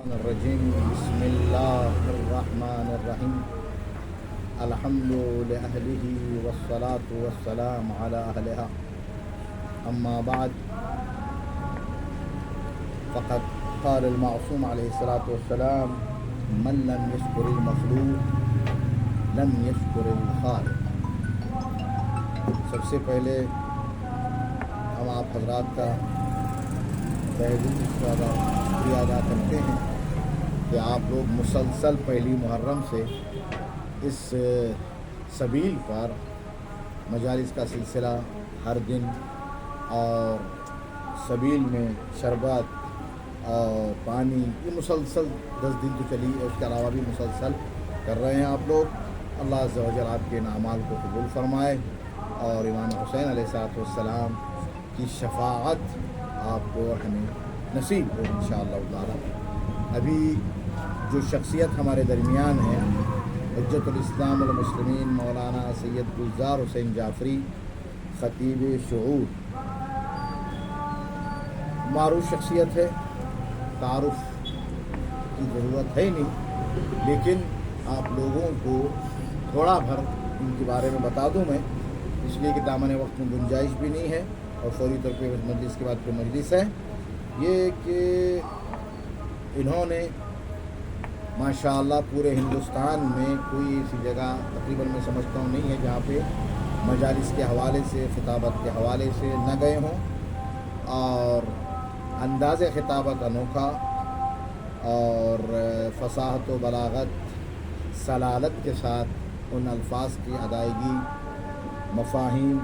الرجیم بسم اللہ الرحمن الرحیم الحمد لأہلہ والصلاة والسلام علی اہلہا اما بعد فقد قال المعصوم علیہ الصلاة والسلام من لم يشکر المخلوق لم يشکر الخالق۔ سب سے پہلے ہم آپ حضرات کا تہہ دل سے شکریہ ادا کرتے ہیں کہ آپ لوگ مسلسل پہلی محرم سے اس سبیل پر مجالس کا سلسلہ ہر دن اور سبیل میں شربت اور پانی یہ مسلسل 10 دن تو چلی ہے، اس کے علاوہ بھی مسلسل کر رہے ہیں آپ لوگ۔ اللہ عز و جل آپ کے ان اعمال کو قبول فرمائے اور امام حسین علیہ السلام کی شفاعت آپ کو ہمیں نصیب ہو انشاءاللہ تعالی۔ ابھی جو شخصیت ہمارے درمیان ہے حجت الاسلام والمسلمین مولانا سید گلزار حسین جعفری خطیب شعور، معروف شخصیت ہے، تعارف کی ضرورت ہے نہیں، لیکن آپ لوگوں کو تھوڑا بھر ان کے بارے میں بتا دوں میں، اس لیے کہ دامن وقت میں گنجائش بھی نہیں ہے اور فوری طور پہ مجلس کے بعد پھر مجلس ہے۔ یہ کہ انہوں نے ماشاءاللہ پورے ہندوستان میں کوئی ایسی جگہ تقریباً میں سمجھتا ہوں نہیں ہے جہاں پہ مجالس کے حوالے سے خطابت کے حوالے سے نہ گئے ہوں، اور انداز خطابت انوکھا اور فصاحت و بلاغت سلالت کے ساتھ ان الفاظ کی ادائیگی، مفاہیم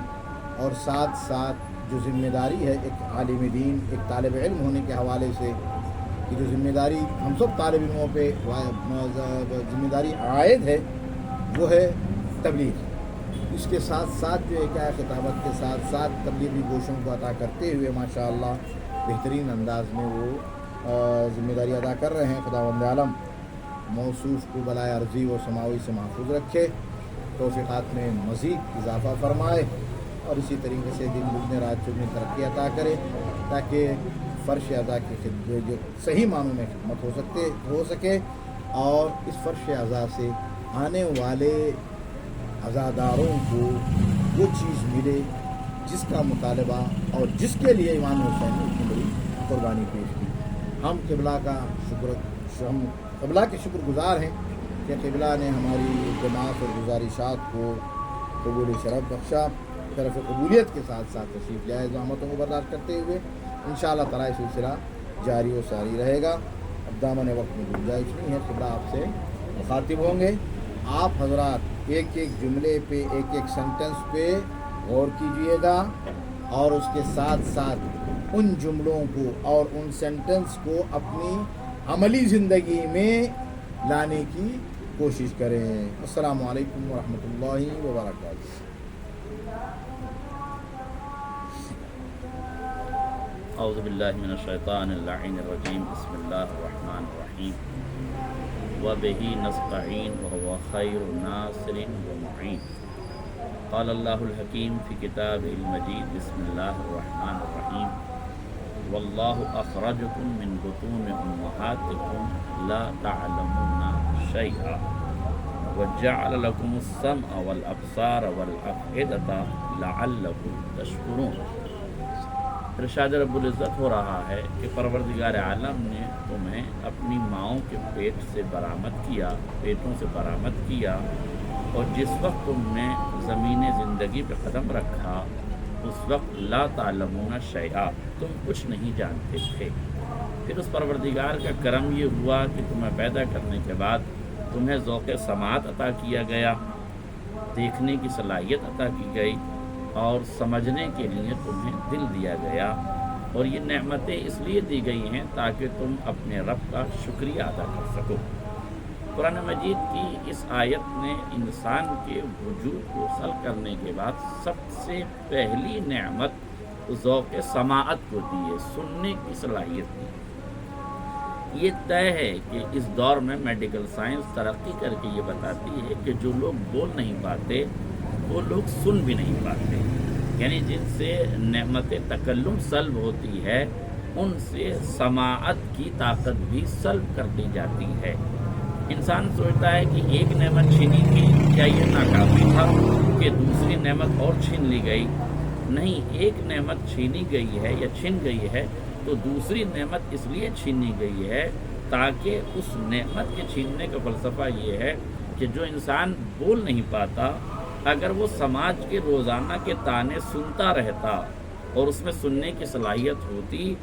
اور ساتھ ساتھ جو ذمہ داری ہے ایک عالم دین ایک طالب علم ہونے کے حوالے سے کہ جو ذمہ داری ہم سب طالب علموں پہ ذمہ داری عائد ہے وہ ہے تبلیغ۔ اس کے ساتھ ساتھ جو ہے کیا ہے خطابت کے ساتھ ساتھ تبلیغی گوشوں کو عطا کرتے ہوئے ماشاءاللہ بہترین انداز میں وہ ذمہ داری ادا کر رہے ہیں۔ خداوند عالم موصوف کو بلائے عرضی و سماوی سے محفوظ رکھے، توفیقات میں مزید اضافہ فرمائے اور اسی طریقے سے دن دگنے رات چگنی ترقی عطا کرے تاکہ فرش اعضاء کی خدمت جو صحیح معنوں میں خدمت ہو سکے اور اس فرش اعضاء سے آنے والے عزاداروں کو وہ چیز ملے جس کا مطالبہ اور جس کے لیے امام حسین نے اتنی بڑی قربانی پیش کی۔ ہم قبلہ کے شکر گزار ہیں کہ قبلہ نے ہماری التماس اور گزارشات کو قبول شرف بخشا، طرف قبولیت کے ساتھ ساتھ تشریف لائے، زحمتوں کو برداشت کرتے ہوئے انشاءاللہ تعالی یہ سلسلہ جاری و ساری رہے گا۔ اب دامن وقت میں گنجائش نہیں ہے، قبلہ آپ سے مخاطب ہوں گے۔ آپ حضرات ایک ایک جملے پہ ایک ایک سینٹنس پہ غور کیجئے گا اور اس کے ساتھ ساتھ ان جملوں کو اور ان سینٹنس کو اپنی عملی زندگی میں لانے کی کوشش کریں۔ السلام علیکم ورحمۃ اللہ وبرکاتہ۔ اعوذ باللہ من الشیطان اللعین الرجیم، بسم اللہ الرحمن الرحیم، وبہ نستعین وہو خیر ناصر ومعین۔ قال اللہ الحکیم فی کتابہ المجید، بسم اللہ الرحمن الرحیم، واللہ اخرجکم من بطون امہاتکم لا تعلمون شیئا وجعل لکم السمع والابصار والافئدۃ لعلکم تشکرون۔ ارشاد رب العزت ہو رہا ہے کہ پروردگار عالم نے تمہیں اپنی ماؤں کے پیٹوں سے برآمد کیا اور جس وقت تم نے زمین زندگی پہ قدم رکھا اس وقت لا تعلمون شیئا، تم کچھ نہیں جانتے تھے۔ پھر اس پروردگار کا کرم یہ ہوا کہ تمہیں پیدا کرنے کے بعد تمہیں ذوق سماعت عطا کیا گیا، دیکھنے کی صلاحیت عطا کی گئی اور سمجھنے کے لیے تمہیں دل دیا گیا، اور یہ نعمتیں اس لیے دی گئی ہیں تاکہ تم اپنے رب کا شکریہ ادا کر سکو۔ قرآن مجید کی اس آیت نے انسان کے وجود کو خلق کرنے کے بعد سب سے پہلی نعمت ذوق سماعت کو دی ہے، سننے کی صلاحیت دی۔ یہ طے ہے کہ اس دور میں میڈیکل سائنس ترقی کر کے یہ بتاتی ہے کہ جو لوگ بول نہیں پاتے وہ لوگ سن بھی نہیں پاتے، یعنی جن سے نعمت تکلم سلب ہوتی ہے ان سے سماعت کی طاقت بھی سلب کر لی جاتی ہے۔ انسان سوچتا ہے کہ ایک نعمت چھینی تھی، کیا یہ ناکافی تھا کہ دوسری نعمت اور چھین لی گئی؟ نہیں، ایک نعمت چھینی گئی ہے یا چھن گئی ہے تو دوسری نعمت اس لیے چھینی گئی ہے تاکہ اس نعمت کے چھیننے کا فلسفہ یہ ہے کہ جو انسان بول نہیں پاتا، اگر وہ سماج کے روزانہ کے تانے سنتا رہتا اور اس میں سننے کی صلاحیت ہوتی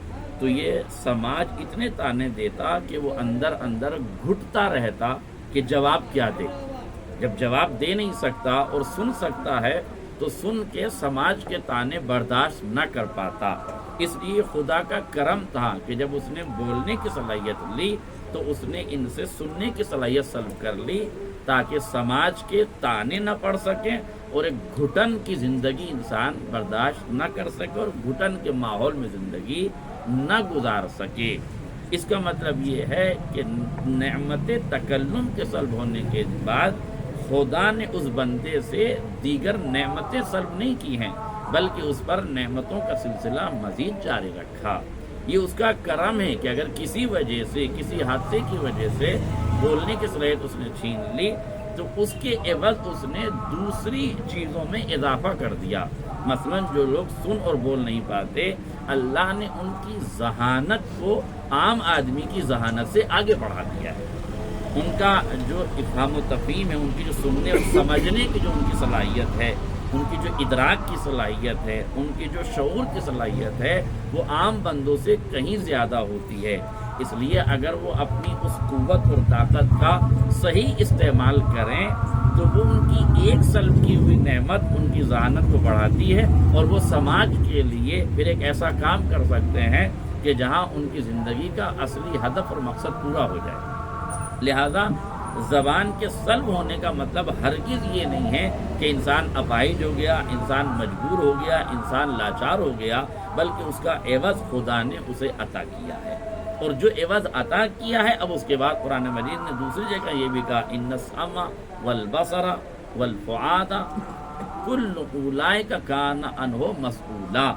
تو یہ سماج اتنے تانے دیتا کہ وہ اندر اندر گھٹتا رہتا کہ جواب کیا دے۔ جب جواب دے نہیں سکتا اور سن سکتا ہے تو سن کے سماج کے تانے برداشت نہ کر پاتا۔ اس لیے خدا کا کرم تھا کہ جب اس نے بولنے کی صلاحیت لی تو اس نے ان سے سننے کی صلاحیت سلب کر لی تاکہ سماج کے تانے نہ پڑ سکیں اور ایک گھٹن کی زندگی انسان برداشت نہ کر سکے اور گھٹن کے ماحول میں زندگی نہ گزار سکے۔ اس کا مطلب یہ ہے کہ نعمت تکلم کے سلب ہونے کے بعد خدا نے اس بندے سے دیگر نعمتیں سلب نہیں کی ہیں بلکہ اس پر نعمتوں کا سلسلہ مزید جاری رکھا۔ یہ اس کا کرم ہے کہ اگر کسی وجہ سے، کسی حادثے کی وجہ سے بولنے کی صلاحیت اس نے چھین لی تو اس کے عوض اس نے دوسری چیزوں میں اضافہ کر دیا۔ مثلا جو لوگ سن اور بول نہیں پاتے، اللہ نے ان کی ذہانت کو عام آدمی کی ذہانت سے آگے بڑھا دیا ہے۔ ان کا جو افہام و تفہیم ہے، ان کی جو سننے اور سمجھنے کی جو ان کی صلاحیت ہے، ان کی جو ادراک کی صلاحیت ہے، ان کی جو شعور کی صلاحیت ہے، وہ عام بندوں سے کہیں زیادہ ہوتی ہے۔ اس لیے اگر وہ اپنی اس قوت اور طاقت کا صحیح استعمال کریں تو وہ ان کی ایک سلب کی ہوئی نعمت ان کی ذہانت کو بڑھاتی ہے اور وہ سماج کے لیے پھر ایک ایسا کام کر سکتے ہیں کہ جہاں ان کی زندگی کا اصلی ہدف اور مقصد پورا ہو جائے۔ لہذا زبان کے سلب ہونے کا مطلب ہرگز یہ نہیں ہے کہ انسان اپاہج ہو گیا، انسان مجبور ہو گیا، انسان لاچار ہو گیا، بلکہ اس کا عوض خدا نے اسے عطا کیا ہے۔ اور جو عوض عطا کیا ہے، اب اس کے بعد قرآن مجید نے دوسری جگہ یہ بھی کہا ان السمع والبصر والفؤاد کل اولئک کان عنہ مسئولا۔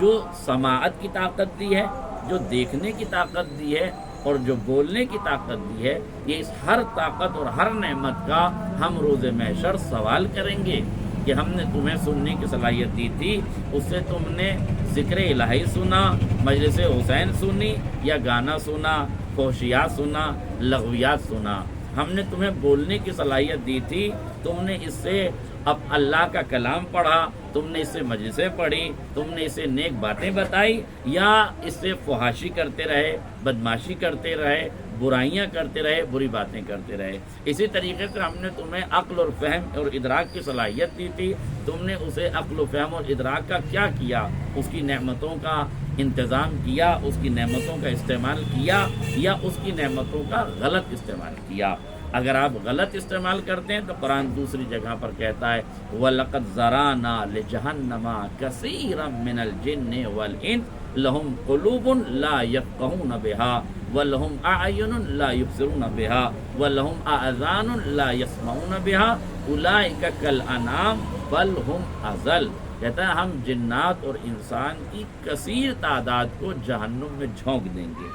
جو سماعت کی طاقت دی ہے، جو دیکھنے کی طاقت دی ہے اور جو بولنے کی طاقت دی ہے، یہ اس ہر طاقت اور ہر نعمت کا ہم روز محشر سوال کریں گے کہ ہم نے تمہیں سننے کی صلاحیت دی تھی، اس سے تم نے ذکر الہی سنا، مجلس حسین سنی، یا گانا سنا، فحشیات سنا، لغویات سنا۔ ہم نے تمہیں بولنے کی صلاحیت دی تھی، تم نے اس سے اب اللہ کا کلام پڑھا، تم نے اس سے مجلسیں پڑھی، تم نے اسے نیک باتیں بتائی، یا اس سے فحاشی کرتے رہے، بدماشی کرتے رہے، برائیاں کرتے رہے، بری باتیں کرتے رہے۔ اسی طریقے سے ہم نے تمہیں عقل اور فہم اور ادراک کی صلاحیت دی تھی، تم نے اسے عقل و فہم اور ادراک کا کیا کیا؟ اس کی نعمتوں کا انتظام کیا، اس کی نعمتوں کا استعمال کیا، یا اس کی نعمتوں کا غلط استعمال کیا؟ اگر آپ غلط استعمال کرتے ہیں تو قرآن دوسری جگہ پر کہتا ہے وَلَقَدْ ذَرَانَا لِجَهَنَّمَ كَثِيرًا مِنَ الْجِنِّ وَالْإِنسِ لَهُمْ قُلُوبٌ لَا يَفْقَهُونَ بِهَا وَلَهُمْ أَعْيُنٌ لَا يُبْصِرُونَ بِهَا وَلَهُمْ آذَانٌ لَا يَسْمَعُونَ بِهَا أُولَئِكَ كَالْأَنْعَامِ بَلْ هُمْ أَضَلُّ۔ کہتا ہے ہم جنات اور انسان کی کثیر تعداد کو جہنم میں جھونک دیں گے۔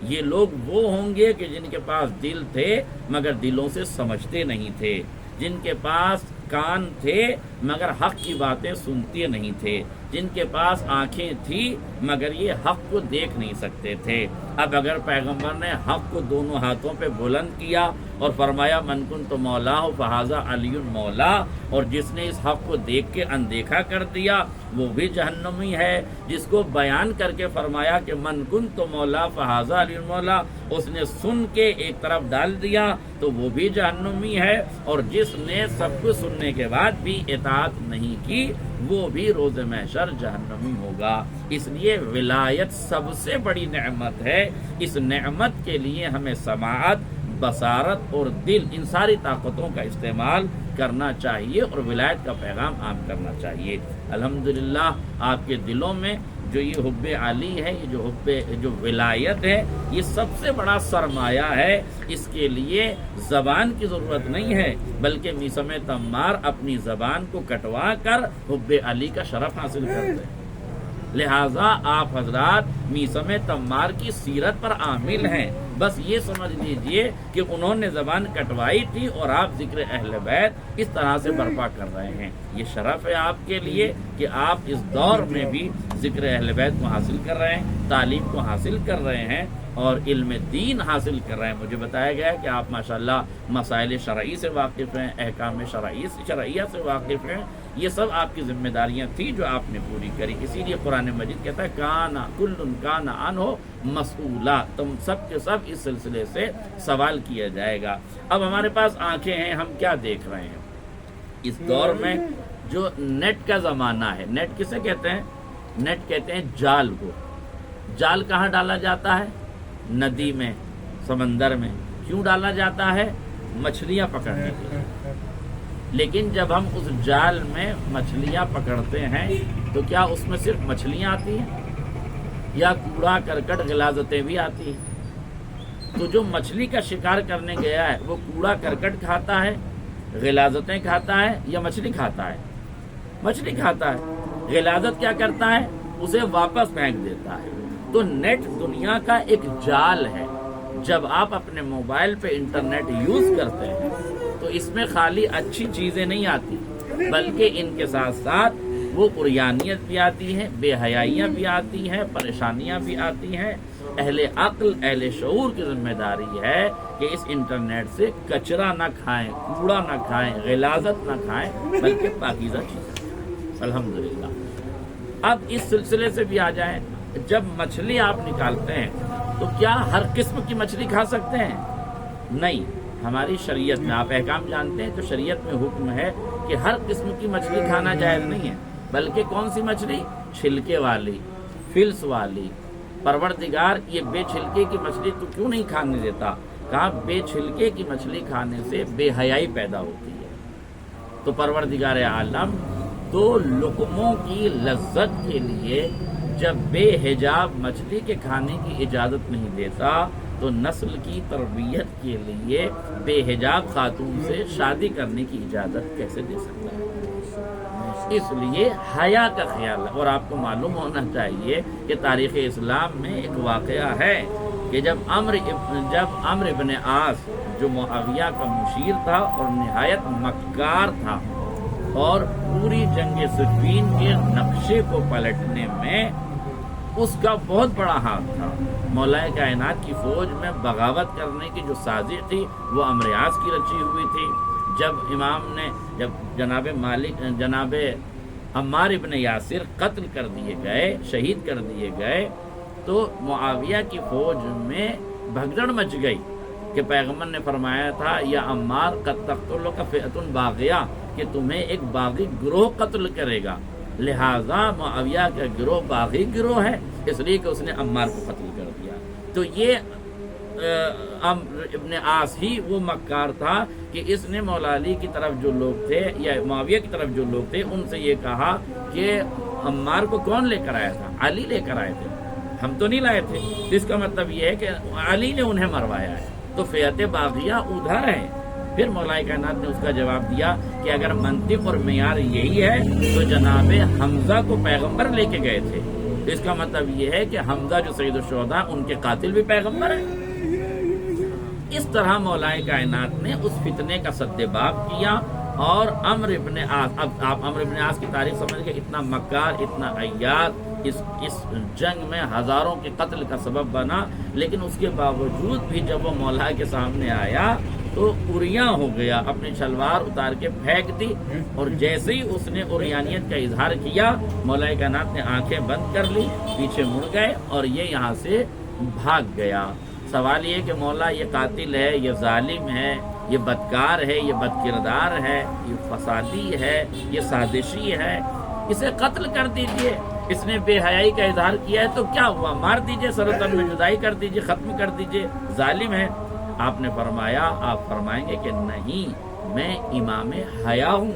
یہ لوگ وہ ہوں گے کہ جن کے پاس دل تھے مگر دلوں سے سمجھتے نہیں تھے، جن کے پاس کان تھے مگر حق کی باتیں سنتے نہیں تھے، جن کے پاس آنکھیں تھی مگر یہ حق کو دیکھ نہیں سکتے تھے۔ اب اگر پیغمبر نے حق کو دونوں ہاتھوں پہ بلند کیا اور فرمایا من کنت مولا فہذا علی مولا، اور جس نے اس حق کو دیکھ کے اندیکھا کر دیا وہ بھی جہنمی ہے، جس کو بیان کر کے فرمایا کہ من کنت مولا فہذا علی مولا، اس نے سن کے ایک طرف ڈال دیا تو وہ بھی جہنمی ہے، اور جس نے سب کچھ سننے کے بعد بھی اطاعت نہیں کی وہ بھی روز محشر جہنمی ہوگا۔ اس لیے ولایت سب سے بڑی نعمت ہے۔ اس نعمت کے لیے ہمیں سماعت، بصارت اور دل، ان ساری طاقتوں کا استعمال کرنا چاہیے اور ولایت کا پیغام عام کرنا چاہیے۔ الحمدللہ آپ کے دلوں میں جو یہ حب علی ہے، یہ جو ولایت ہے، یہ سب سے بڑا سرمایہ ہے۔ اس کے لیے زبان کی ضرورت نہیں ہے بلکہ میثم تمار اپنی زبان کو کٹوا کر حب علی کا شرف حاصل کرتے ہیں۔ لہٰذا آپ حضرات میثم تمار کی سیرت پر عامل ہیں. بس یہ سمجھ لیجئے کہ انہوں نے زبان کٹوائی تھی اور آپ ذکر اہل بیت اس طرح سے برپا کر رہے ہیں. یہ شرف ہے آپ کے لیے کہ آپ اس دور میں بھی ذکر اہل بیت کو حاصل کر رہے ہیں, تعلیم کو حاصل کر رہے ہیں اور علم دین حاصل کر رہے ہیں. مجھے بتایا گیا کہ آپ ماشاءاللہ مسائل شرعی سے واقف ہیں, احکام شرعیہ سے واقف ہیں. یہ سب آپ کی ذمہ داریاں تھیں جو آپ نے پوری کری. اسی لیے قرآن مجید کہتا ہے کانا کل کانا عنہ مسئولا, تم سب کے سب اس سلسلے سے سوال کیا جائے گا. اب ہمارے پاس آنکھیں ہیں, ہم کیا دیکھ رہے ہیں اس دور میں جو نیٹ کا زمانہ ہے. نیٹ کسے کہتے ہیں؟ نیٹ کہتے ہیں جال کو. جال کہاں ڈالا جاتا ہے؟ ندی میں, سمندر میں. کیوں ڈالا جاتا ہے؟ مچھلیاں پکڑنے کے لیے. لیکن جب ہم اس جال میں مچھلیاں پکڑتے ہیں تو کیا اس میں صرف مچھلیاں آتی ہیں یا کوڑا کرکٹ غلاظتیں بھی آتی ہیں؟ تو جو مچھلی کا شکار کرنے گیا ہے وہ کوڑا کرکٹ کھاتا ہے, غلاظتیں کھاتا ہے یا مچھلی کھاتا ہے؟ مچھلی کھاتا ہے. غلاظت کیا کرتا ہے؟ اسے واپس پھینک دیتا ہے. تو نیٹ دنیا کا ایک جال ہے. جب آپ اپنے موبائل پہ انٹرنیٹ یوز کرتے ہیں تو اس میں خالی اچھی چیزیں نہیں آتی بلکہ ان کے ساتھ ساتھ وہ عریانیت بھی آتی ہے, بے حیائیاں بھی آتی ہیں, پریشانیاں بھی آتی ہیں. اہل عقل, اہل شعور کی ذمہ داری ہے کہ اس انٹرنیٹ سے کچرا نہ کھائیں, کوڑا نہ کھائیں, غلاظت نہ کھائیں, بلکہ پاکیزہ چیزیں کھائیں. الحمدللہ. اب اس سلسلے سے بھی آ جائیں. جب مچھلی آپ نکالتے ہیں تو کیا ہر قسم کی مچھلی کھا سکتے ہیں؟ نہیں. ہماری شریعت میں آپ احکام جانتے ہیں تو شریعت میں حکم ہے کہ ہر قسم کی مچھلی کھانا جائز نہیں ہے, بلکہ کون سی مچھلی؟ چھلکے والی, فلس والی. پروردگار یہ بے چھلکے کی مچھلی تو کیوں نہیں کھانے دیتا؟ کہا بے چھلکے کی مچھلی کھانے سے بے حیائی پیدا ہوتی ہے. تو پروردگار عالم دو لقموں کی لذت کے لیے جب بے حجاب مچھلی کے کھانے کی اجازت نہیں دیتا تو نسل کی تربیت کے لیے بے حجاب خاتون سے شادی کرنے کی اجازت کیسے دے سکتا ہے؟ اس لیے حیا کا خیال ہے. اور آپ کو معلوم ہونا چاہیے کہ تاریخ اسلام میں ایک واقعہ ہے کہ جب عمرو ابن عاص جو معاویہ کا مشیر تھا اور نہایت مکار تھا اور پوری جنگ صفین کے نقشے کو پلٹنے میں اس کا بہت بڑا ہاتھ تھا. مولا کائنات کی فوج میں بغاوت کرنے کی جو سازش تھی وہ عمرو عاص کی رچی ہوئی تھی. جب جناب عمار ابن یاسر قتل کر دیے گئے, شہید کر دیے گئے, تو معاویہ کی فوج میں بھگدڑ مچ گئی کہ پیغمبر نے فرمایا تھا یا عمار قد تقتلک فئۃ باغیہ, کہ تمہیں ایک باغی گروہ قتل کرے گا. لہذا معاویہ کا گروہ باغی گروہ ہے, اس لیے کہ اس نے عمار کو قتل کر دیا. تو یہ عمرو ابن عاص ہی وہ مکار تھا کہ اس نے مولا علی کی طرف جو لوگ تھے یا معاویہ کی طرف جو لوگ تھے ان سے یہ کہا کہ عمار کو کون لے کر آیا تھا؟ علی لے کر آئے تھے, ہم تو نہیں لائے تھے. اس کا مطلب یہ ہے کہ علی نے انہیں مروایا ہے. تو فئت باغیہ ادھر ہے. پھر مولا کائنات نے اس کا جواب دیا کہ اگر منطق اور معیار یہی ہے تو جناب حمزہ کو پیغمبر لے کے گئے تھے. اس کا مطلب یہ ہے کہ حمزہ جو سید الشہداء ان کے قاتل بھی پیغمبر ہیں. اس طرح مولا کائنات نے اس فتنے کا سد باب کیا اور عمرو ابن عاص, اب آپ عمرو ابن عاص کی تاریخ سمجھ کے, اتنا مکار, اتنا عیاد, اس جنگ میں ہزاروں کے قتل کا سبب بنا, لیکن اس کے باوجود بھی جب وہ مولا کے سامنے آیا تو اریاں ہو گیا, اپنی شلوار اتار کے پھینک دی, اور جیسے ہی اس نے اریانیت کا اظہار کیا مولا کائنات نے آنکھیں بند کر لی, پیچھے مڑ گئے اور یہ یہاں سے بھاگ گیا. سوال یہ کہ مولا یہ قاتل ہے, یہ ظالم ہے, یہ بدکار ہے, یہ بد کردار ہے, یہ فسادی ہے, یہ سازشی ہے, اسے قتل کر دیجئے. اس نے بے حیائی کا اظہار کیا ہے تو کیا ہوا؟ مار دیجئے, سرطن میں جدائی کر دیجئے, ختم کر دیجئے, ظالم ہے. آپ نے فرمایا, آپ فرمائیں گے کہ نہیں, میں امام حیا ہوں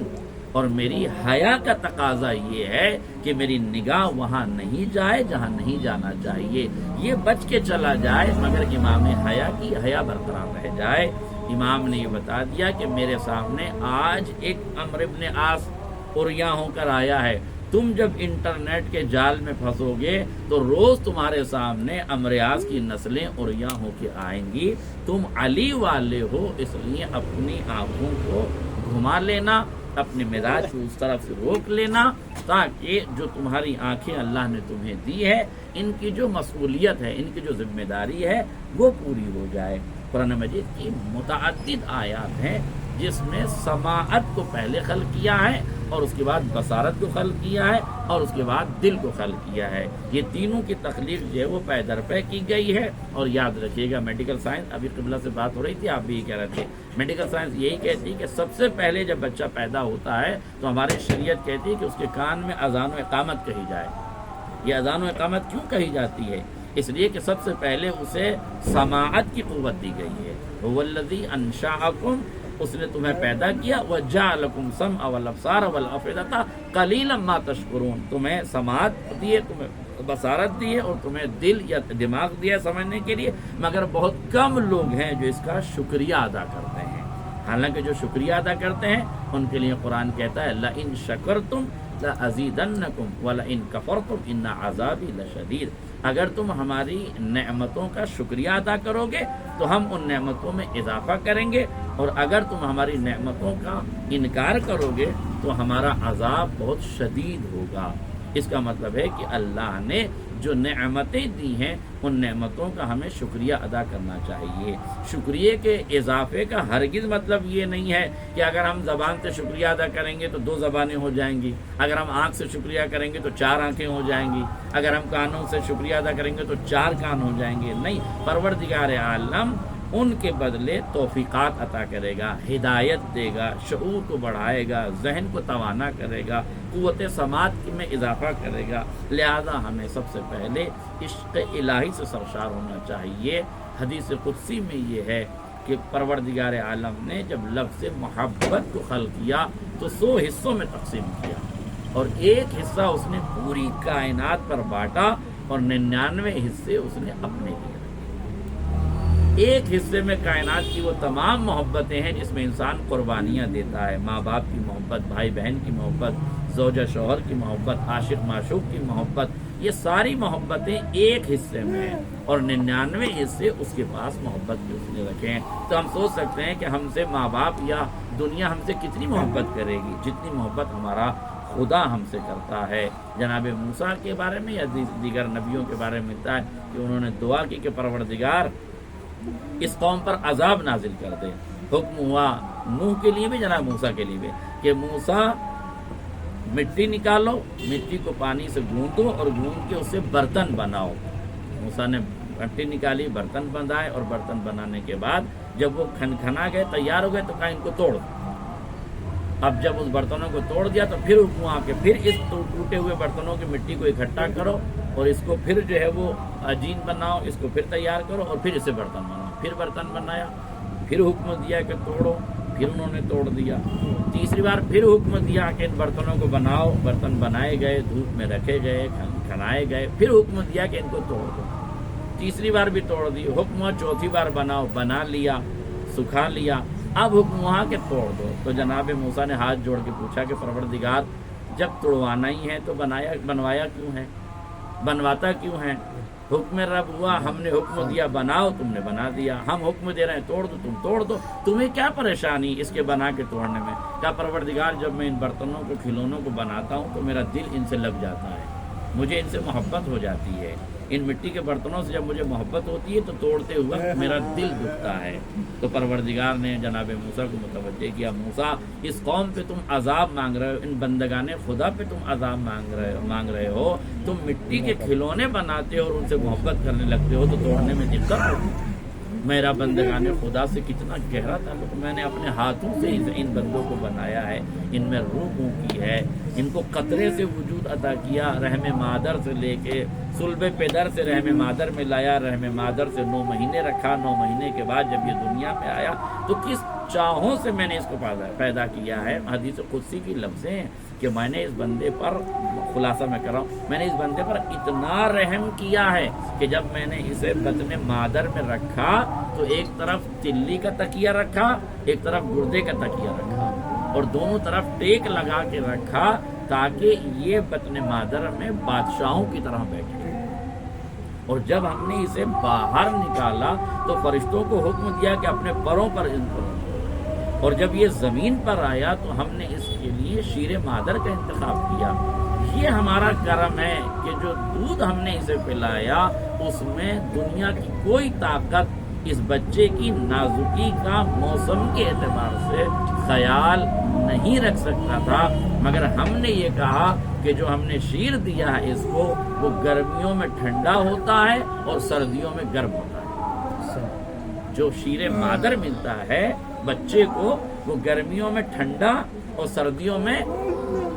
اور میری حیا کا تقاضا یہ ہے کہ میری نگاہ وہاں نہیں جائے جہاں نہیں جانا چاہیے, یہ بچ کے چلا جائے مگر امام حیا کی حیا برقرار رہ جائے. امام نے یہ بتا دیا کہ میرے سامنے آج ایک عمرو ابن عاص اریاں ہو کر آیا ہے, تم جب انٹرنیٹ کے جال میں پھنسو گے تو روز تمہارے سامنے امریاض کی نسلیں عریاں ہو کے آئیں گی. تم علی والے ہو اس لیے اپنی آنکھوں کو گھما لینا, اپنے مزاج کو اس طرف سے روک لینا, تاکہ جو تمہاری آنکھیں اللہ نے تمہیں دی ہے ان کی جو مسئولیت ہے, ان کی جو ذمہ داری ہے وہ پوری ہو جائے. قرآن مجید کی متعدد آیات ہیں جس میں سماعت کو پہلے خلق کیا ہے اور اس کے بعد بصارت کو خلق کیا ہے اور اس کے بعد دل کو خلق کیا ہے. یہ تینوں کی تخلیق جو ہے وہ پے در پے کی گئی ہے. اور یاد رکھیے گا میڈیکل سائنس, ابھی قبلہ سے بات ہو رہی تھی, آپ بھی یہ کہہ رہے تھے, میڈیکل سائنس یہی کہتی ہے کہ سب سے پہلے جب بچہ پیدا ہوتا ہے تو ہماری شریعت کہتی ہے کہ اس کے کان میں اذان و اقامت کہی جائے. یہ اذان و اقامت کیوں کہی جاتی ہے؟ اس لیے کہ سب سے پہلے اسے سماعت کی قوت دی گئی ہے. هو الذی انشأکم, اس نے تمہیں پیدا کیا, وجعلکم السمع والابصار والافئدۃ قلیلا ما تشکرون, تمہیں سماعت دیے, تمہیں بصارت دیے اور تمہیں دل یا دماغ دیا سمجھنے کے لیے, مگر بہت کم لوگ ہیں جو اس کا شکریہ ادا کرتے ہیں. حالانکہ جو شکریہ ادا کرتے ہیں ان کے لیے قرآن کہتا ہے لئن شکرتم لأزیدنکم ولئن کفرتم ان عذابی لشدید. اگر تم ہماری نعمتوں کا شکریہ ادا کرو گے تو ہم ان نعمتوں میں اضافہ کریں گے, اور اگر تم ہماری نعمتوں کا انکار کرو گے تو ہمارا عذاب بہت شدید ہوگا. اس کا مطلب ہے کہ اللہ نے جو نعمتیں دی ہیں ان نعمتوں کا ہمیں شکریہ ادا کرنا چاہیے. شکریہ کے اضافے کا ہرگز مطلب یہ نہیں ہے کہ اگر ہم زبان سے شکریہ ادا کریں گے تو 2 زبانیں ہو جائیں گی, اگر ہم آنکھ سے شکریہ کریں گے تو 4 آنکھیں ہو جائیں گی, اگر ہم کانوں سے شکریہ ادا کریں گے تو 4 کان ہو جائیں گے. نہیں, پروردگار عالم ان کے بدلے توفیقات عطا کرے گا, ہدایت دے گا, شعور کو بڑھائے گا, ذہن کو توانا کرے گا, قوت سماعت میں اضافہ کرے گا. لہذا ہمیں سب سے پہلے عشق الہی سے سرشار ہونا چاہیے. حدیث قدسی میں یہ ہے کہ پروردگار عالم نے جب لفظ محبت کو خلق کیا تو 100 حصوں میں تقسیم کیا, اور ایک حصہ اس نے پوری کائنات پر بانٹا اور 99 حصے اس نے اپنے لیے. ایک حصے میں کائنات کی وہ تمام محبتیں ہیں جس میں انسان قربانیاں دیتا ہے, ماں باپ کی محبت, بھائی بہن کی محبت, زوجہ شوہر کی محبت, عاشق معشوق کی محبت, یہ ساری محبتیں ایک حصے میں ہیں, اور 99 حصے اس کے پاس محبت کے اس نے رکھے ہیں. تو ہم سوچ سکتے ہیں کہ ہم سے ماں باپ یا دنیا ہم سے کتنی محبت کرے گی جتنی محبت ہمارا خدا ہم سے کرتا ہے. جناب موسیٰ کے بارے میں یا دیگر نبیوں کے بارے میں ملتا ہے کہ انہوں نے دعا کی کہ پروردگار اس قوم پر عذاب نازل کر دے. حکم ہوا نوح کے لیے بھی, جناب موسیٰ کے لیے بھی, کہ موسیٰ مٹی نکالو, مٹی کو پانی سے گوندو اور گوند کے اس سے برتن بناؤ. موسیٰ نے مٹی نکالی, برتن بنائے, اور برتن بنانے کے بعد جب وہ کھنکھنا گئے, تیار ہو گئے, تو کہا ان کو توڑ. اب جب اس برتنوں کو توڑ دیا تو پھر حکم ہوا کہ پھر اس ٹوٹے ہوئے برتنوں کی مٹی کو اکٹھا کرو اور اس کو پھر جو ہے وہ عجین بناؤ, اس کو پھر تیار کرو اور پھر اسے برتن بناؤ. پھر برتن بنایا, پھر حکم دیا کہ توڑو, پھر انہوں نے توڑ دیا. تیسری بار پھر حکم دیا کہ ان برتنوں کو بناؤ. برتن بنائے گئے, دھوپ میں رکھے گئے, کھنائے گئے. پھر حکم دیا کہ ان کو توڑ دو. تیسری بار بھی توڑ دی. حکم ہوا چوتھی بار بناؤ, بنا لیا, سکھا لیا. اب حکم ہوا کہ توڑ دو. تو جناب موسیٰ نے ہاتھ جوڑ کے پوچھا کہ پروردگار جب توڑوانا ہی ہے تو بنوایا کیوں ہے, بنواتا کیوں ہے؟ حکم رب ہوا, ہم نے حکم دیا بناؤ, تم نے بنا دیا. ہم حکم دے رہے ہیں توڑ دو, تم توڑ دو. تمہیں کیا پریشانی اس کے بنا کے توڑنے میں؟ کیا پروردگار جب میں ان برتنوں کو, کھلونوں کو بناتا ہوں تو میرا دل ان سے لگ جاتا ہے, مجھے ان سے محبت ہو جاتی ہے. ان مٹی کے برتنوں سے جب مجھے محبت ہوتی ہے تو توڑتے ہوئے میرا دل دکھتا ہے. تو پروردگار نے جناب موسیٰ کو متوجہ کیا, موسیٰ اس قوم پہ تم عذاب مانگ رہے ہو, ان بندگان خدا پہ تم عذاب مانگ رہے ہو, تم مٹی کے کھلونے بناتے ہو اور ان سے محبت کرنے لگتے ہو تو توڑنے میں دقت ہوتی. میرا بندگان خدا سے کتنا گہرا تعلق, میں نے اپنے ہاتھوں سے ان بندوں کو بنایا ہے, ان میں روح کی ہے, ان کو قطرے سے وجود عطا کیا, رحم مادر سے لے کے صلب پدر سے رحم مادر میں لایا, رحم مادر سے 9 مہینے رکھا, 9 مہینے کے بعد جب یہ دنیا میں آیا تو کس چاہوں سے میں نے اس کو پیدا کیا ہے. حدیث قدسی کی لفظیں ہیں کہ میں نے اس بندے پر, خلاصہ میں کر رہا ہوں, میں نے اس بندے پر اتنا رحم کیا ہے کہ جب میں نے اسے بطن مادر میں رکھا تو ایک طرف تلی کا تکیہ رکھا, ایک طرف گردے کا تکیہ رکھا, اور دونوں طرف ٹیک لگا کے رکھا تاکہ یہ بطن مادر میں بادشاہوں کی طرح بیٹھے۔ اور جب ہم نے اسے باہر نکالا تو فرشتوں کو حکم دیا کہ اپنے پروں پر ان کرو، اور جب یہ زمین پر آیا تو ہم نے اس کے لیے شیر مادر کا انتخاب کیا۔ یہ ہمارا کرم ہے کہ جو دودھ ہم نے اسے پلایا اس میں دنیا کی کوئی طاقت اس بچے کی نازکی کا موسم کے اعتبار سے خیال نہیں رکھ سکتا تھا، مگر ہم نے یہ کہا کہ جو ہم نے شیر دیا ہے اس کو، وہ گرمیوں میں ٹھنڈا ہوتا ہے اور سردیوں میں گرم ہوتا ہے۔ جو شیر مادر ملتا ہے بچے کو، وہ گرمیوں میں ٹھنڈا اور سردیوں میں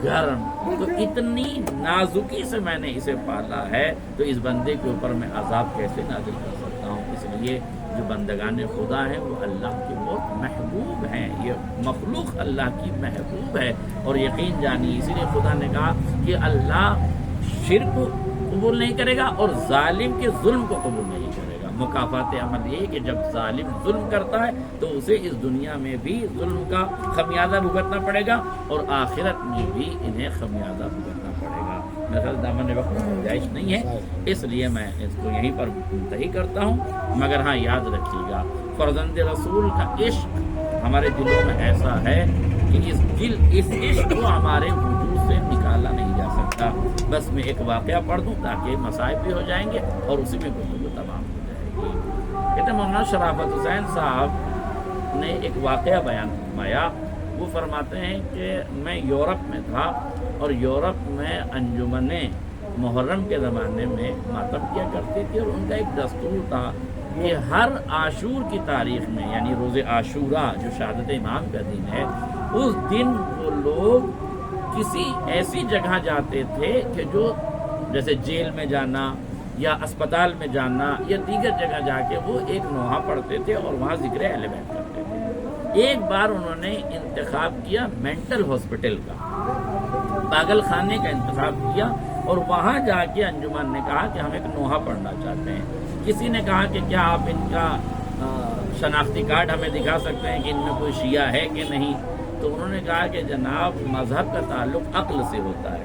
گرم۔ تو اتنی نازکی سے میں نے اسے پالا ہے، تو اس بندے کے اوپر میں عذاب کیسے نازل کر سکتا ہوں؟ اس لیے جو بندگان خدا ہیں وہ اللہ کے بہت محبوب ہیں، یہ مخلوق اللہ کی محبوب ہے۔ اور یقین جانیے، اسی لیے خدا نے کہا کہ اللہ شرک کو قبول نہیں کرے گا اور ظالم کے ظلم کو قبول نہیں کرے گا۔ مکافات عمل یہ کہ جب ظالم ظلم کرتا ہے تو اسے اس دنیا میں بھی ظلم کا خمیازہ بھگتنا پڑے گا اور آخرت میں بھی انہیں خمیازہ بھگتنا پڑے گا۔ میرے خیال دامن وقت میں گنجائش نہیں ہے، اس لیے میں اس کو یہیں پر منتہی کرتا ہوں۔ مگر ہاں یاد رکھیے گا، فرزند رسول کا عشق ہمارے دلوں میں ایسا ہے کہ اس عشق کو ہمارے وجود سے نکالا نہیں جا سکتا۔ بس میں ایک واقعہ پڑھ دوں تاکہ مسائل بھی ہو جائیں گے اور اسی میں گفتگو تمام ہو جائے گی۔ کہتے ہیں مولانا شرافت حسین صاحب نے ایک واقعہ بیان فرمایا۔ وہ فرماتے ہیں کہ میں یورپ میں تھا اور یورپ میں انجمنیں محرم کے زمانے میں ماتم کیا کرتی تھی، اور ان کا ایک دستور تھا کہ ہر عاشور کی تاریخ میں، یعنی روز عاشورہ جو شہادت امام کا دن ہے، اس دن وہ لوگ کسی ایسی جگہ جاتے تھے کہ جو جیسے جیل میں جانا یا اسپتال میں جانا یا دیگر جگہ جا کے وہ ایک نوحہ پڑھتے تھے اور وہاں ذکر اہل بیت کرتے تھے۔ ایک بار انہوں نے انتخاب کیا مینٹل ہاسپٹل کا، پاگل خانے کا انتخاب کیا، اور وہاں جا کے انجمن نے کہا کہ ہم ایک نوحہ پڑھنا چاہتے ہیں۔ کسی نے کہا کہ کیا آپ ان کا شناختی کارڈ ہمیں دکھا سکتے ہیں کہ ان میں کوئی شیعہ ہے کہ نہیں؟ تو انہوں نے کہا کہ جناب مذہب کا تعلق عقل سے ہوتا ہے،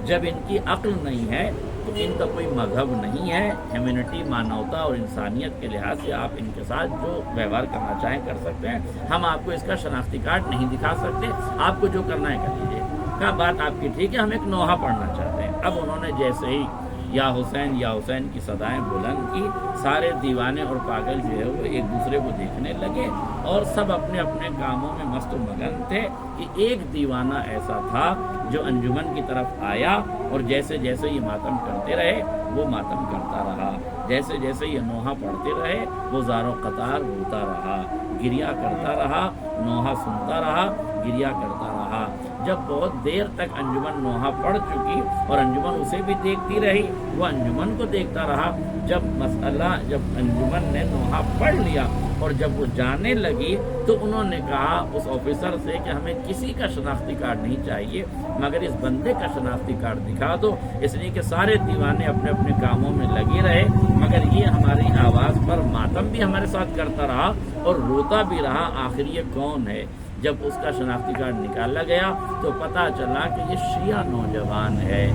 جب ان کی عقل نہیں ہے تو ان کا کوئی مذہب نہیں ہے۔ ہیومینٹی، مانوتا اور انسانیت کے لحاظ سے آپ ان کے ساتھ جو ویوہار کرنا چاہیں کر سکتے ہیں، ہم آپ کو اس کا شناختی کارڈ نہیں دکھا سکتے، آپ کو جو کرنا ہے کر لیجیے۔ کہا بات آپ کی ٹھیک ہے، ہم ایک نوحہ پڑھنا چاہتے ہیں۔ اب انہوں نے جیسے ہی یا حسین کی صدائیں بلند کی، سارے دیوانے اور پاگل جو ہے وہ ایک دوسرے کو دیکھنے لگے اور سب اپنے اپنے کاموں میں مست و مگن تھے کہ ایک دیوانہ ایسا تھا جو انجمن کی طرف آیا اور جیسے جیسے یہ ماتم کرتے رہے وہ ماتم کرتا رہا، جیسے جیسے یہ نوحہ پڑھتے رہے وہ زارو قطار روتا رہا، گریا کرتا رہا، نوحہ سنتا رہا، گریا کرتا رہا۔ جب بہت دیر تک انجمن نوحہ پڑھ چکی اور انجمن اسے بھی دیکھتی رہی، وہ انجمن کو دیکھتا رہا، جب انجمن نے نوحہ پڑھ لیا اور جب وہ جانے لگی تو انہوں نے کہا اس آفیسر سے کہ ہمیں کسی کا شناختی کارڈ نہیں چاہیے مگر اس بندے کا شناختی کارڈ دکھا دو، اس لیے کہ سارے دیوانے اپنے اپنے کاموں میں لگے رہے مگر یہ ہماری آواز پر ماتم بھی ہمارے ساتھ کرتا رہا اور روتا بھی رہا، آخر یہ کون ہے؟ جب اس کا شناختی کارڈ نکالا گیا تو پتہ چلا کہ یہ شیعہ نوجوان ہے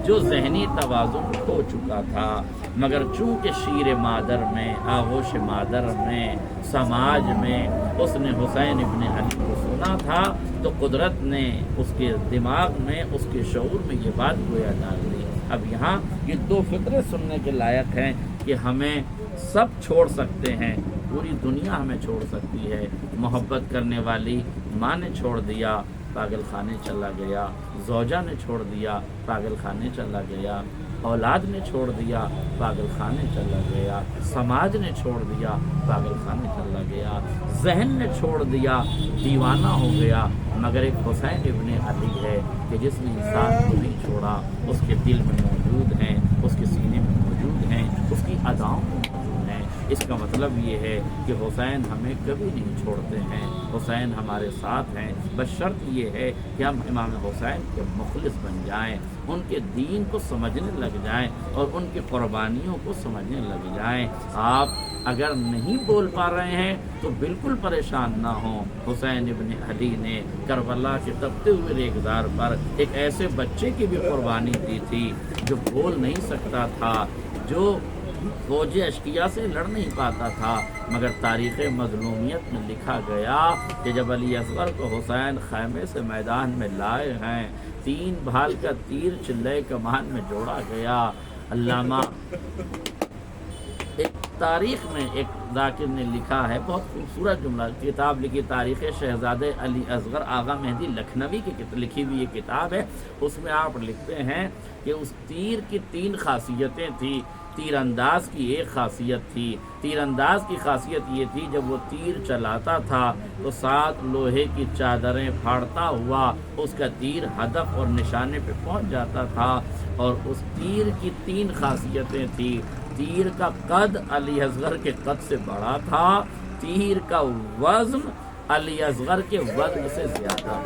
جو ذہنی توازن کھو چکا تھا، مگر چونکہ شیر مادر میں، آغوش مادر میں، سماج میں اس نے حسین ابن علی کو سنا تھا تو قدرت نے اس کے دماغ میں، اس کے شعور میں یہ بات گویا ڈال دی۔ اب یہاں یہ دو فطرے سننے کے لائق ہیں کہ ہمیں سب چھوڑ سکتے ہیں، پوری دنیا ہمیں چھوڑ سکتی ہے۔ محبت کرنے والی ماں نے چھوڑ دیا، پاگل خانے چلا گیا، زوجہ نے چھوڑ دیا، پاگل خانے چلا گیا، اولاد نے چھوڑ دیا، پاگل خانے چلا گیا، سماج نے چھوڑ دیا، پاگل خانے چلا گیا، ذہن نے چھوڑ دیا، دیوانہ ہو گیا، مگر ایک حسین ابن علی ہے کہ جس نے انسان کو نہیں چھوڑا، اس کے دل میں موجود ہیں، اس کے سینے میں موجود ہیں، اس کی اداؤں میں موجود ہیں۔ اس کا مطلب یہ ہے کہ حسین ہمیں کبھی نہیں چھوڑتے ہیں، حسین ہمارے ساتھ ہیں، بس شرط یہ ہے کہ ہم امام حسین کے مخلص بن جائیں، ان کے دین کو سمجھنے لگ جائیں اور ان کی قربانیوں کو سمجھنے لگ جائیں۔ آپ اگر نہیں بول پا رہے ہیں تو بالکل پریشان نہ ہوں۔ حسین ابن علی نے کربلا کے تپتے ہوئے ریگزار پر ایک ایسے بچے کی بھی قربانی دی تھی جو بول نہیں سکتا تھا، جو فوج اشقیاء سے لڑ نہیں پاتا تھا، مگر تاریخ مظلومیت میں لکھا گیا کہ جب علی اصغر کو حسین خیمے سے میدان میں لائے ہیں، 3 بھال کا تیر چلے کمان میں جوڑا گیا۔ علامہ ایک تاریخ میں ایک ذاکر نے لکھا ہے، بہت خوبصورت جملہ، کتاب لکھی تاریخ شہزادے علی اصغر آغا مہدی لکھنوی کی لکھی ہوئی یہ کتاب ہے۔ اس میں آپ لکھتے ہیں کہ اس تیر کی 3 خاصیتیں تھیں۔ تیر انداز کی ایک خاصیت تھی، تیر انداز کی خاصیت یہ تھی جب وہ تیر چلاتا تھا تو 7 لوہے کی چادریں پھاڑتا ہوا اس کا تیر ہدف اور نشانے پہ پہنچ جاتا تھا۔ اور اس تیر کی 3 خاصیتیں تھی، تیر کا قد علی اصغر کے قد سے بڑا تھا، تیر کا وزن علی اصغر کے وزن سے زیادہ،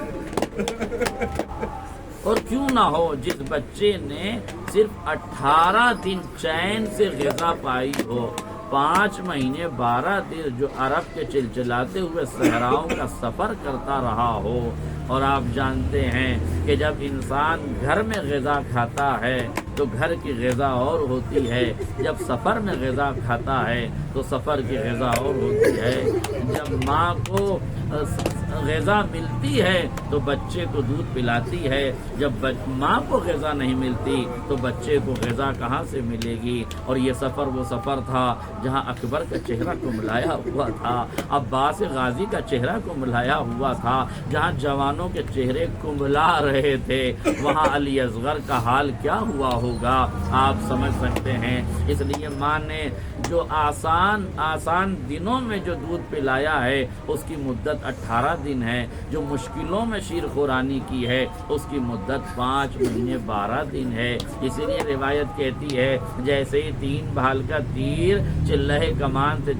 اور کیوں نہ ہو جس بچے نے صرف 18 دن چین سے غذا پائی ہو، 5 مہینے 12 دن جو عرب کے چلچلاتے ہوئے صحراؤں کا سفر کرتا رہا ہو، اور آپ جانتے ہیں کہ جب انسان گھر میں غذا کھاتا ہے تو گھر کی غذا اور ہوتی ہے، جب سفر میں غذا کھاتا ہے تو سفر کی غذا اور ہوتی ہے، جب ماں کو غذا ملتی ہے تو بچے کو دودھ پلاتی ہے، جب ماں کو غذا نہیں ملتی تو بچے کو غذا کہاں سے ملے گی؟ اور یہ سفر وہ سفر تھا جہاں اکبر کا چہرہ کملایا ہوا تھا، عباس غازی کا چہرہ کملایا ہوا تھا، جہاں جوانوں کے چہرے کملا رہے تھے، وہاں علی اصغر کا حال کیا ہوا ہوگا آپ سمجھ سکتے ہیں۔ اس لیے ماں نے جو آسان دنوں میں جو دودھ پلایا ہے اس کی مدت 18 دن ہے، جو مشکلوں میں شیر خورانی کی ہے اس کی مدت 5 مہینے 12 دن ہے۔ اسی لیے روایت کہتی ہے جیسے ہی 3 بھال کا تیر چلہ کمان سے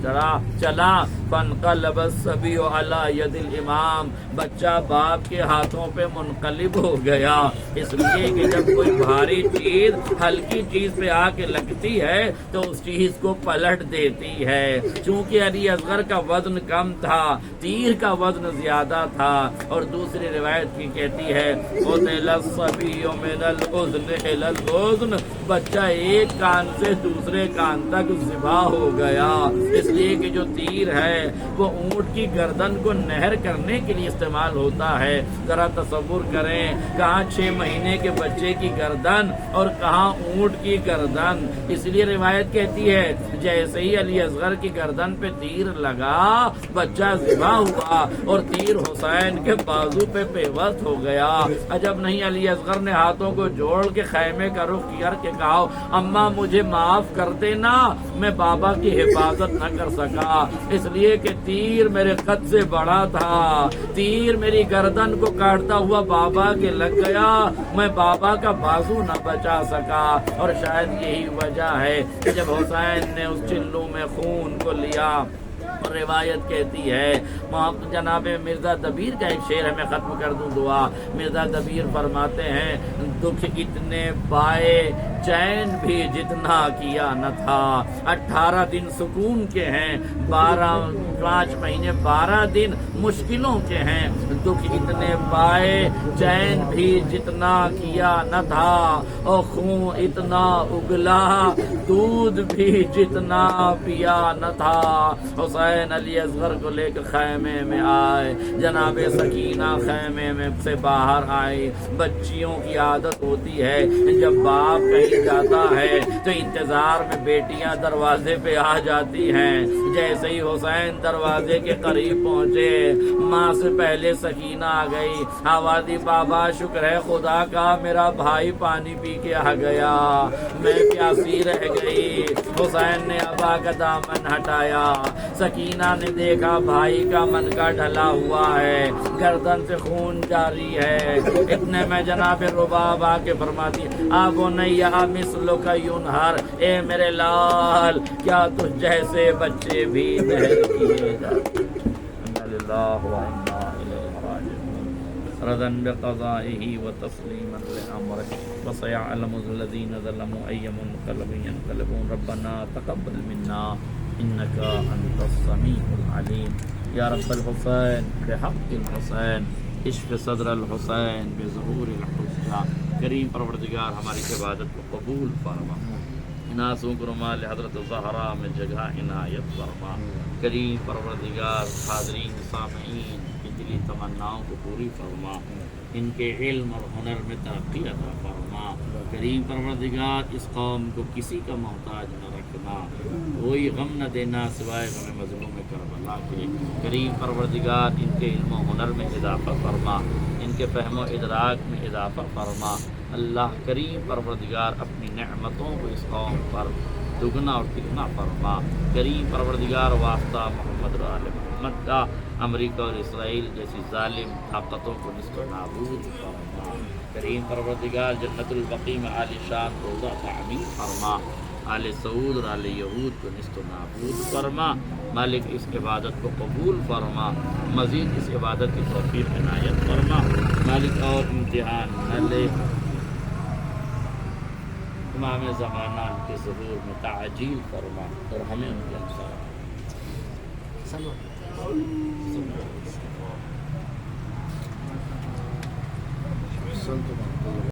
چلا فانقلب الصبی علی ید الامام، بچہ باپ کے ہاتھوں پہ منقلب ہو گیا۔ اس لیے کہ جب کوئی بھاری چیز ہلکی چیز پہ آ کے لگتی ہے تو اس چیز کو پلٹ دیتی ہے۔ چونکہ علی اصغر کا وزن کم تھا، تیر کا وزن زیادہ تھا، اور دوسری روایت کی کہتی ہے قتل الصبی من الاذن الی الاذن، بچہ ایک کان سے دوسرے کان تک ذبح ہو گیا۔ اس لیے کہ جو تیر ہے وہ اونٹ کی گردن کو نہر کرنے کے لیے استعمال ہوتا ہے۔ ذرا تصور کریں، کہاں 6 مہینے کے بچے کی گردن اور کہاں اونٹ کی گردن۔ اس لیے روایت کہتی ہے جیسے ہی علی اصغر کی گردن پہ تیر لگا بچہ ذبح ہوا اور تیر حسین کے بازو پہ پیوست ہو گیا۔ عجب نہیں علی اصغر نے ہاتھوں کو جوڑ کے خیمے کا رخ کر کے کہا اماں مجھے معاف کر دینا، میں بابا کی حفاظت نہ کر سکا، اس لیے کہ تیر میرے قد سے بڑا تھا، تیر میری گردن کو کاٹتا ہوا بابا کے لگ گیا، میں بابا کا بازو نہ بچا سکا۔ اور شاید یہی وجہ ہے کہ جب حسین نے اس چلو میں خون کو لیا، اور روایت کہتی ہے جناب مرزا دبیر کا ایک شعر ہے، میں ختم کر دوں دعا۔ مرزا دبیر فرماتے ہیں دکھ اتنے پائے چین بھی جتنا کیا نہ تھا، 18 دن سکون کے ہیں، 5 مہینے 12 دن مشکلوں کے ہیں، دکھ اتنے پائے چین بھی جتنا کیا نہ تھا، اور خون اتنا اگلا دودھ بھی جتنا پیا نہ تھا۔ حسین علی اصغر کو لے کر خیمے میں آئے، جناب سکینہ خیمے میں سے باہر آئی۔ بچیوں کی عادت ہوتی ہے جب باپ کہیں جاتا ہے تو انتظار میں بیٹیاں دروازے پہ آ جاتی ہیں۔ جیسے ہی حسین دروازے کے قریب پہنچے، ماں سے پہلے سکینہ آ گئی، آوازی بابا شکر ہے خدا کا میرا بھائی پانی پی کے آ گیا، میں پیاسی رہ گئی۔ حسین نے ابا کا دامن ہٹایا، سکینہ نے دیکھا بھائی کا من کا ڈھلا ہوا ہے، گردن سے خون جاری ہے، اتنے میں جناب رباب آ کے فرماتی بنیا مثلک ینہر، اے میرے لال کیا تجھ جیسے بچے بھی نہر کیے جاتے۔ انا للہ و انا الیہ راجعون۔ رضا بقضائہ وتسلیما لامرہ وسیعلم الذین ظلموا ای منقلب ینقلبون۔ ربنا تقبل منا انک انت السمیع العلیم۔ یا رب الحسین بحق الحسین اشف صدر الحسین بظہور الحجہ۔ کریم پروردگار ہماری عبادت کو قبول فرما، ان آنسوں کو رومال حضرت زہرا میں جگہ عنایت فرما۔ کریم پروردگار حاضرین سامعین کی دلی تمناؤں کو پوری فرما، ان کے علم اور ہنر میں ترقی عطا فرما۔ کریم پروردگار اس قوم کو کسی کا محتاج نہ رکھنا، کوئی غم نہ دینا سوائے غم مظلوم کربلا کے۔ کریم پروردگار ان کے علم و ہنر میں اضافہ فرما، ان کے فہم و ادراک میں اضافہ فرما۔ اللہ کریم پروردگار اپنی نعمتوں کو اس قوم پر دگنا اور تگنا فرما۔ کریم پروردگار واسطہ محمد و آل محمد کا امریکہ اور اسرائیل جیسی ظالم طاقتوں کو نصف و نابود فرما۔ کریم پروردگار جنت البقیع میں عالی شان روضہ تعمیر فرما، آل سعود اور آل یہود کو نصف و نابود فرما۔ مالک اس عبادت کو قبول فرما، مزید اس عبادت کی توفیق عنایت فرما۔ مالک اور امتحان نہ لے، امام زمانہ ان کے ظہور میں تعجیل فرما اور ہمیں ان کے انصار